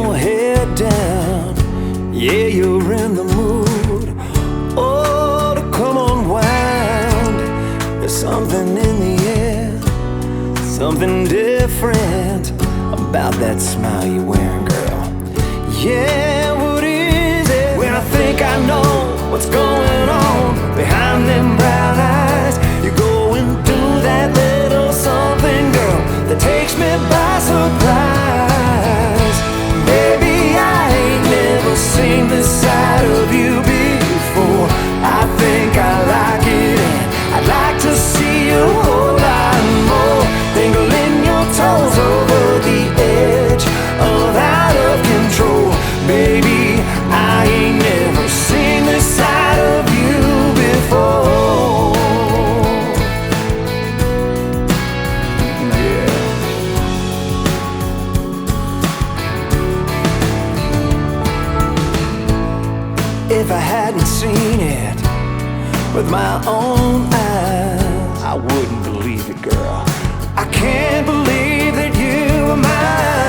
your head down. Yeah, you're in the mood. Oh, to come unwound. There's something in the air, something different about that smile you're wearing, girl. Yeah, what is it? When I think I know what's going on behind them brown eyes, you're going through that little something, girl, that takes me by surprise. Baby, I ain't never seen this side of you before. I think I like it, and I'd like to see you a whole lot more. Dangling your toes over the edge of out of control. Baby, I ain't never seen this side of you before. Yeah. If I hadn't seen it with my own eyes, I wouldn't believe it, girl. I can't believe that you were mine.